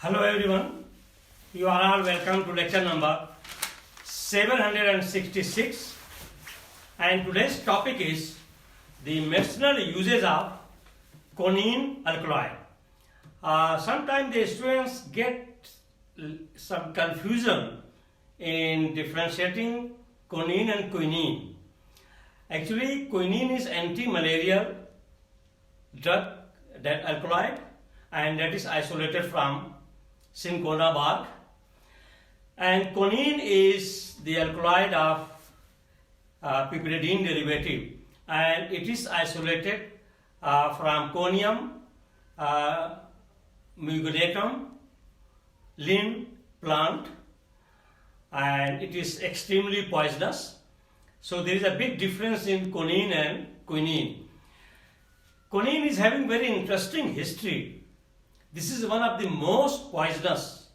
Hello everyone, you are all welcome to lecture number 766, and today's topic is the medicinal uses of quinine alkaloid. Sometimes the students get some confusion in differentiating quinine and quinine. Actually, quinine is anti-malarial drug, that alkaloid, and that is isolated from cinchona bark, and quinine is the alkaloid of piperidine derivative, and it is isolated from Conium mugulatum lin plant, and it is extremely poisonous. So there is a big difference in quinine and quinine. Quinine is having very interesting history. This is one of the most poisonous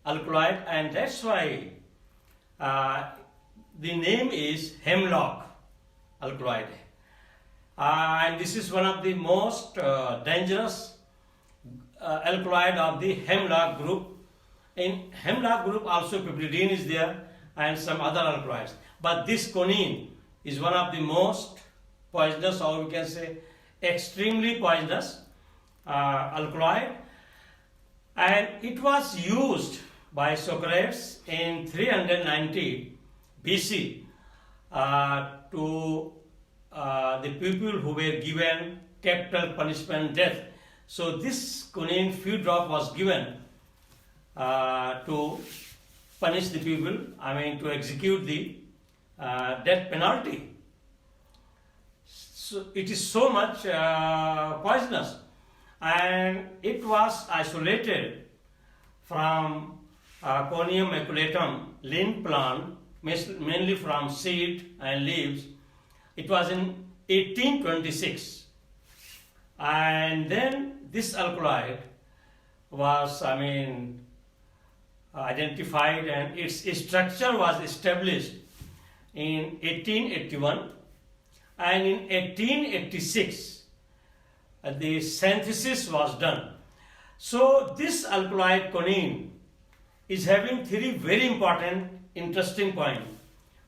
alkaloid, and that's why the name is hemlock alkaloid. And this is one of the most dangerous alkaloid of the hemlock group. In hemlock group also piperidine is there and some other alkaloids. But this quinine is one of the most poisonous, or we can say extremely poisonous alkaloid. And it was used by Socrates in 390 BC to the people who were given capital punishment, death. So this quinine few drop was given to punish the people, to execute the death penalty. So it is so much poisonous, and it was isolated from Conium maculatum lin plant, mainly from seed and leaves. It was in 1826, and then this alkaloid was identified, and its structure was established in 1881, and in 1886 the synthesis was done. So this alkaloid quinine is having three very important interesting points.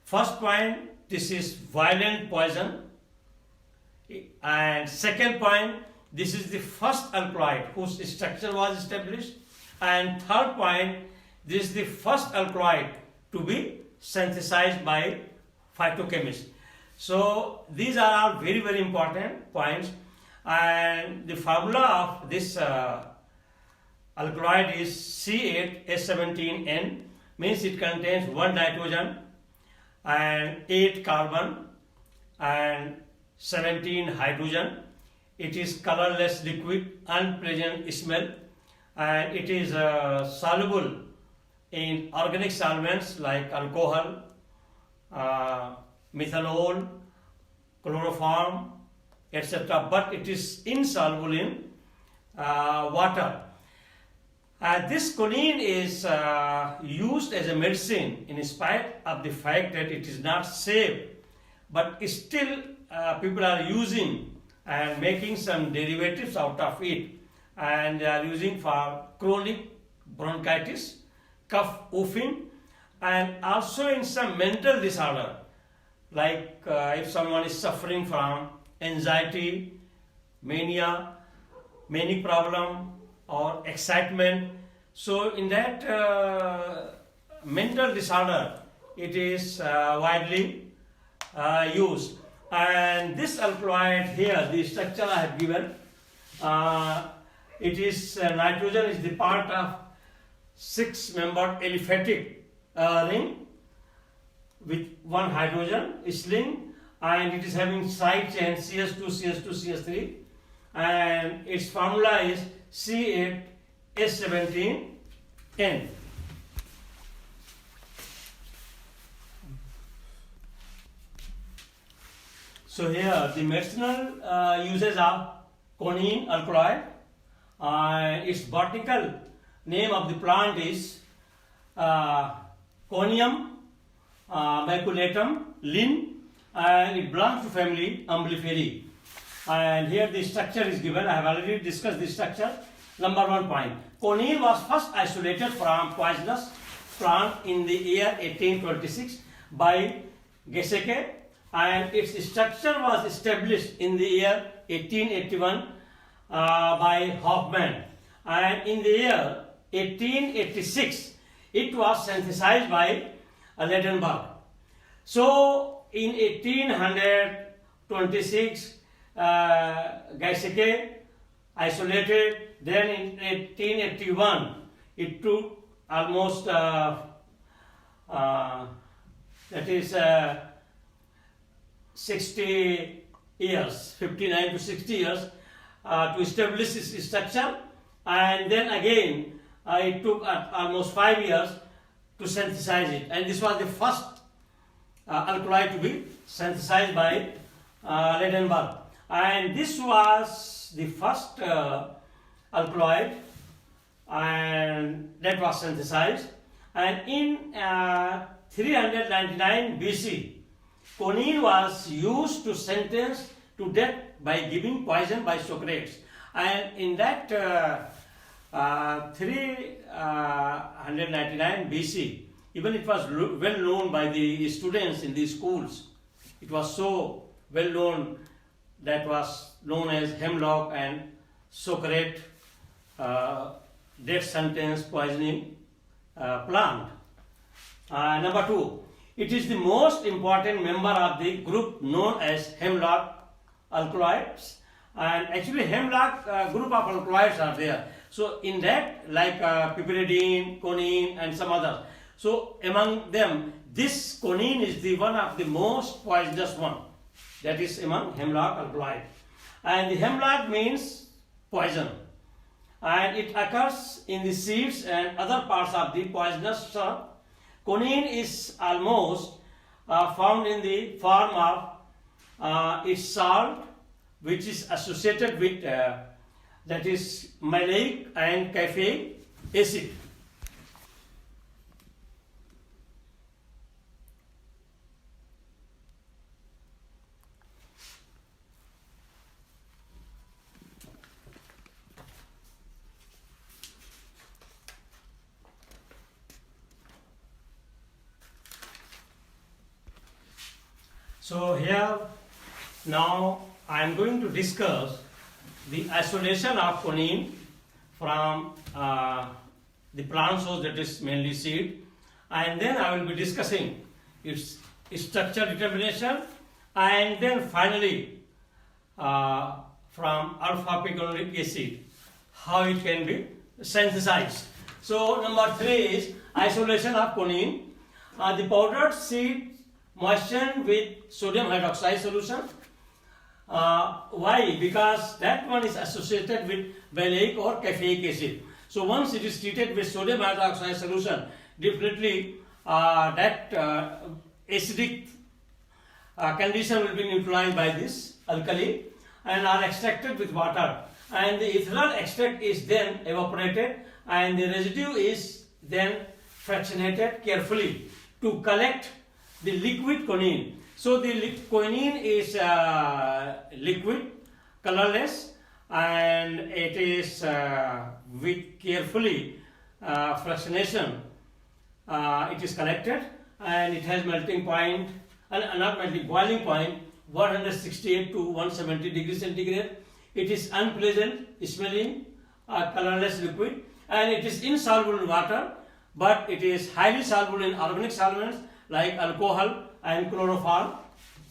First point, this is violent poison, and second point, this is the first alkaloid whose structure was established, and third point, this is the first alkaloid to be synthesized by phytochemists. So these are all very, very important points, and the formula of this alkaloid is C8H17N, means it contains 1 nitrogen and 8 carbon and 17 hydrogen. It is colorless liquid, unpleasant smell, and it is soluble in organic solvents like alcohol, methanol, chloroform, etc., but it is insoluble in water. This quinine is used as a medicine in spite of the fact that it is not safe, but still people are using and making some derivatives out of it, and they are using for chronic bronchitis, cough, whooping, and also in some mental disorder, like if someone is suffering from anxiety, mania, manic problem, or excitement. So in that mental disorder, it is widely used. And this alkaloid here, the structure I have given, it is nitrogen is the part of 6-membered aliphatic ring with 1 hydrogen sling, and it is having side chain CS2, CS2, CS3, and its formula is C8H17N. So here the medicinal uses of quinine alkaloid. Its botanical name of the plant is Conium maculatum lin, and it belongs to family Umbelliferae. And here the structure is given. I have already discussed this structure. Number 1 point. Quinine was first isolated from poisonous plant in the year 1826 by Geseke, and its structure was established in the year 1881 by Hoffman, and in the year 1886 it was synthesized by Ladenburg. So in 1826 Geseke isolated, then in 1881 it took almost that is 60 years, 59 to 60 years to establish this structure, and then again it took almost 5 years to synthesize it, and this was the first alkaloid to be synthesized by Ladenburg, and this was the first alkaloid and that was synthesized, and in 399 BC quinine was used to sentence to death by giving poison by Socrates, and in that 399 BC, even it was well known by the students in the schools. It was so well known, that was known as hemlock and Socrates death sentence poisoning plant. Number 2, it is the most important member of the group known as hemlock alkaloids, and actually hemlock group of alkaloids are there. So in that, like piperidine, quinine and some others. So among them, this quinine is the one of the most poisonous one, that is among hemlock alkaloid, and the hemlock means poison, and it occurs in the seeds and other parts of the poisonous shrub. Quinine is almost found in the form of its salt, which is associated with that is maleic and caffeic acid. So here now I am going to discuss the isolation of quinine from the plant source, that is mainly seed, and then I will be discussing its structure determination, and then finally from alpha-picolinolic acid, how it can be synthesized. So number 3 is isolation of quinine. The powdered seed moistened with sodium hydroxide solution. Why? Because that one is associated with maleic or caffeic acid. So once it is treated with sodium hydroxide solution, definitely that acidic condition will be neutralized by this alkali and are extracted with water, and the ethanol extract is then evaporated, and the residue is then fractionated carefully to collect the liquid quinine. So the quinine is liquid, colorless, and it is with carefully fractionation it is collected, and it has melting point, not melting, boiling point 168 to 170 degrees centigrade. It is unpleasant smelling, colorless liquid, and it is insoluble in water, but it is highly soluble in organic solvents like alcohol and chloroform,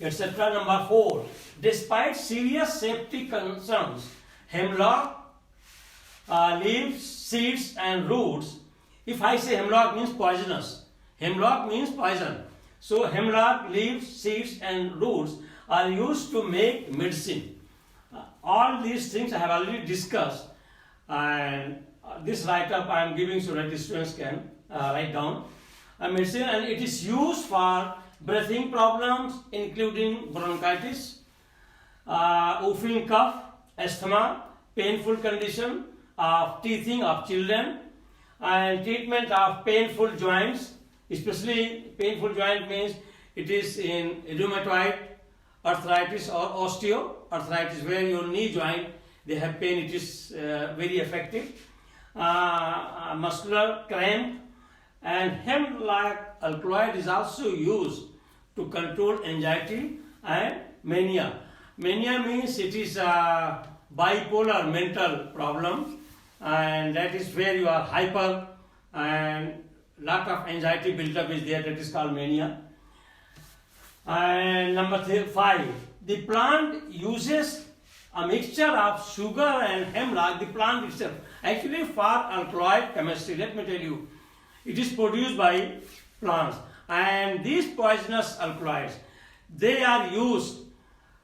etc. Number 4, despite serious safety concerns, hemlock leaves, seeds and roots. If I say hemlock means poisonous, hemlock means poison. So hemlock leaves, seeds and roots are used to make medicine. All these things I have already discussed, and this write-up I am giving so that the students can write down. Medicine, and it is used for breathing problems including bronchitis, whooping cough, asthma, painful condition of teething of children, and treatment of painful joints. Especially painful joint means it is in rheumatoid arthritis or osteoarthritis, where your knee joint they have pain, it is very effective. Muscular cramp, and hemlock alkaloid is also used to control anxiety and mania. Mania means it is a bipolar mental problem, and that is where you are hyper and lot of anxiety build-up is there, that is called mania. And number 5, the plant uses a mixture of sugar and hemlock, the plant itself. Actually, for alkaloid chemistry, let me tell you, it is produced by plants, and these poisonous alkaloids, they are used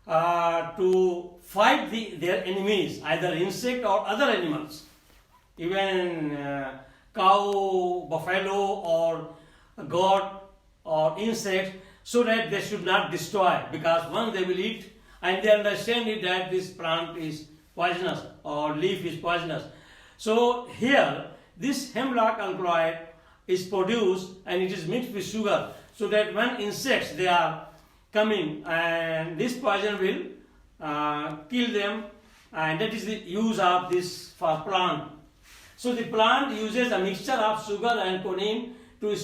to fight their enemies, either insect or other animals, even cow, buffalo, or goat or insect, so that they should not destroy, because once they will eat and they understand it that this plant is poisonous or leaf is poisonous. So here this hemlock alkaloid is produced and it is mixed with sugar, so that when insects they are coming and this poison will kill them, and that is the use of this for plant. So the plant uses a mixture of sugar and quinine to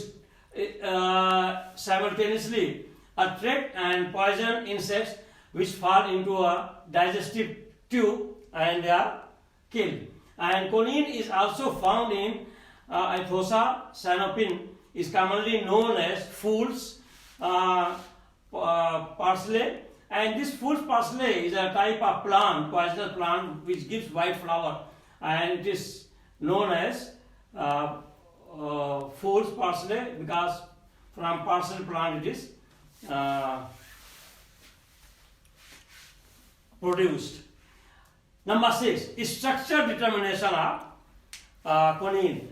simultaneously attract and poison insects which fall into a digestive tube and they are killed. And quinine is also found in Aethosa cyanopin, is commonly known as fool's parsley, and this fool's parsley is a type of plant, poisonous plant, which gives white flower, and it is known as fool's parsley because from parsley plant it is produced. Number 6, structure determination of quinine.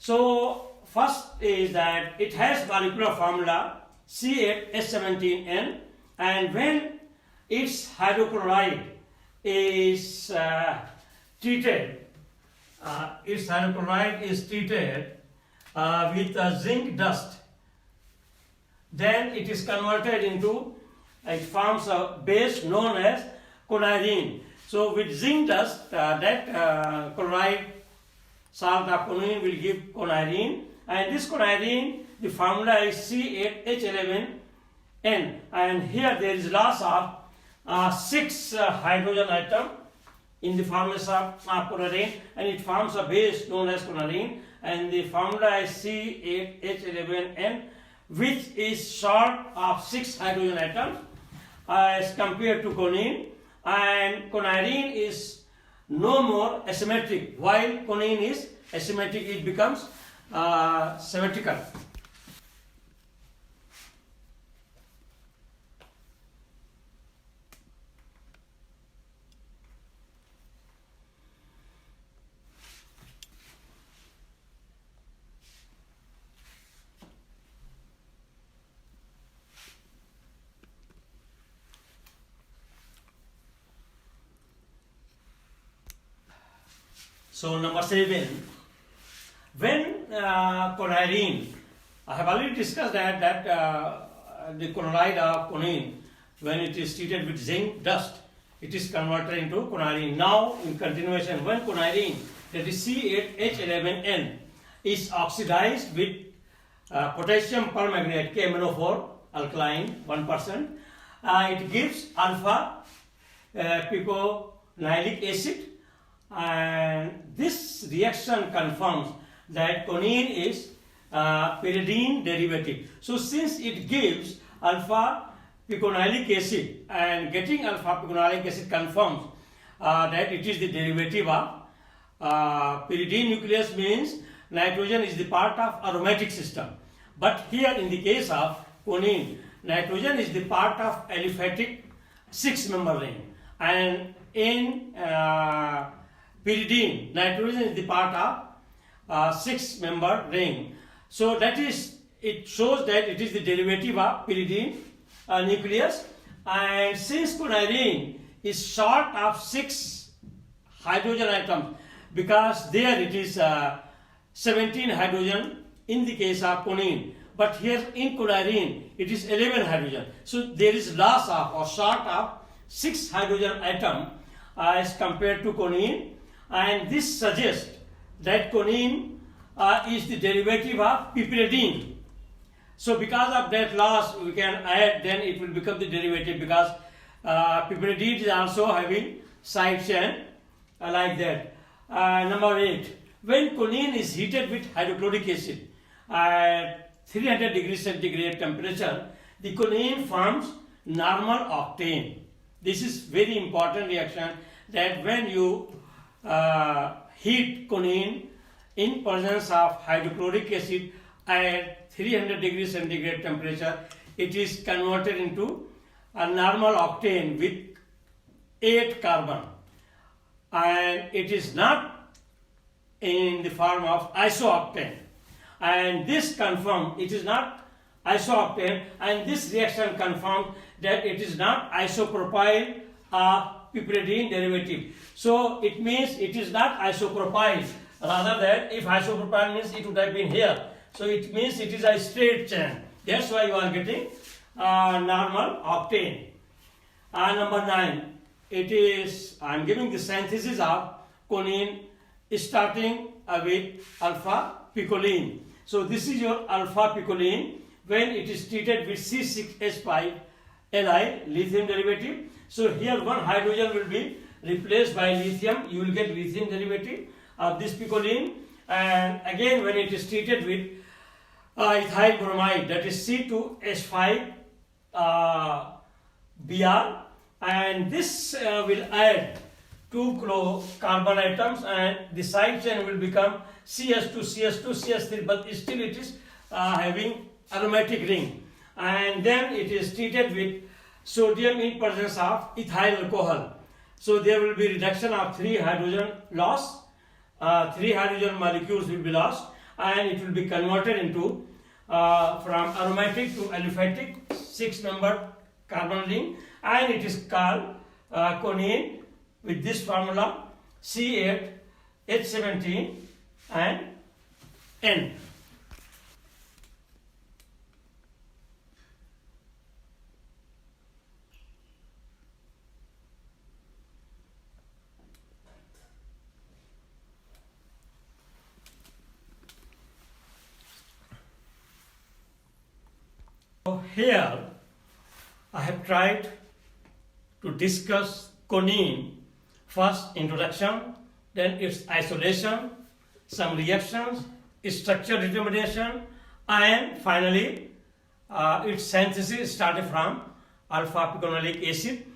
So first is that it has molecular formula C8H17N, and when its hydrochloride is treated, with zinc dust, then it is converted into, it forms a base known as quinine. So with zinc dust, that chloride salt of quinine will give quinine, and this quinine, the formula is C8H11N, and here there is loss of 6 hydrogen atom in the formation of quinine, and it forms a base known as quinine, and the formula is C8H11N, which is short of 6 hydrogen atoms as compared to quinine, and quinine is no more asymmetric. While quinine is asymmetric, it becomes symmetrical. So number 7, when quinine, I have already discussed that the chloride of quinine, when it is treated with zinc dust, it is converted into quinine. Now in continuation, when quinine, that is C8H11N, is oxidized with potassium permanganate KMnO4 alkaline 1%, it gives alpha piconilic acid, and this reaction confirms that quinine is pyridine derivative. So since it gives alpha piconilic acid, and getting alpha piconilic acid confirms that it is the derivative of pyridine nucleus, means nitrogen is the part of aromatic system. But here in the case of quinine, nitrogen is the part of aliphatic 6-member ring, and in pyridine, nitrogen is the part of 6-member ring. So that is, it shows that it is the derivative of pyridine nucleus, and since quinine is short of 6 hydrogen atoms, because there it is 17 hydrogen in the case of quinine, but here in quinine it is 11 hydrogen. So there is loss of or short of 6 hydrogen atom, as compared to choline, and this suggests that choline is the derivative of piperidine. So because of that loss we can add, then it will become the derivative, because piperidine is also having side chain like that. Number 8, when choline is heated with hydrochloric acid at 300 degrees centigrade temperature, the choline forms normal octane. This is very important reaction, that when you heat choline in presence of hydrochloric acid at 300 degrees centigrade temperature, it is converted into a normal octane with 8 carbon, and it is not in the form of isooctane. And this confirms it is not isooctane, and this reaction confirms that it is not isopropyl piperidine derivative. So it means it is not isopropyl, rather than if isopropyl means it would have been here. So it means it is a straight chain. That's why you are getting normal octane. Number 9, it is, I am giving the synthesis of choline starting with alpha picoline. So this is your alpha picoline when it is treated with C6H5 Li, lithium derivative. So here one hydrogen will be replaced by lithium, you will get lithium derivative of this picoline. And again when it is treated with ethyl bromide, that is C2H5 Br, and this will add 2 carbon atoms, and the side chain will become CS2, CS2, CS3, but still it is having aromatic ring. And then it is treated with sodium in presence of ethyl alcohol. So there will be reduction of 3 hydrogen loss, 3 hydrogen molecules will be lost, and it will be converted into from aromatic to aliphatic 6-membered carbon ring, and it is called choline with this formula C8, H17 and N. So here I have tried to discuss choline. First introduction, then its isolation, some reactions, its structure determination, and finally its synthesis started from alpha piconolic acid.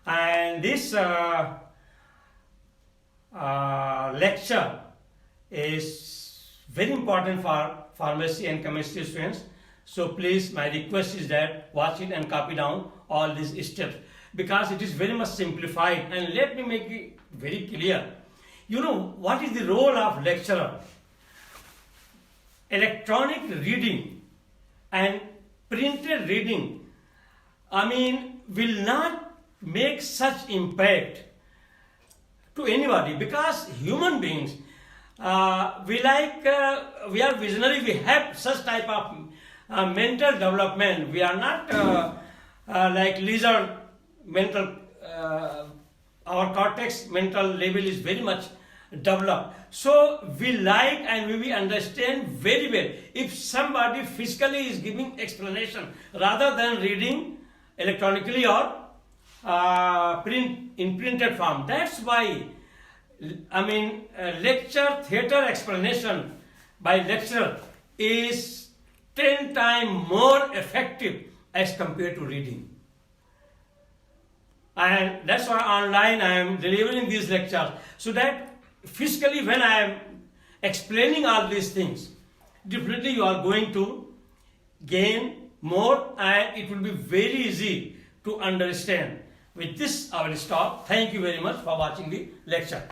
And this lecture is very important for pharmacy and chemistry students. So please, my request is that watch it and copy down all these steps, because it is very much simplified. And let me make it very clear. You know, what is the role of lecturer? Electronic reading and printed reading, will not make such impact to anybody, because human beings, we are visionary, we have such type of mental development. We are not like lizard mental, our cortex mental level is very much developed. So we like and we understand very well if somebody physically is giving explanation rather than reading electronically or in printed form. That's why lecture theater explanation by lecturer is 10 times more effective as compared to reading. And that's why online I am delivering these lectures, so that physically when I am explaining all these things, definitely you are going to gain more and it will be very easy to understand. With this I will stop. Thank you very much for watching the lecture.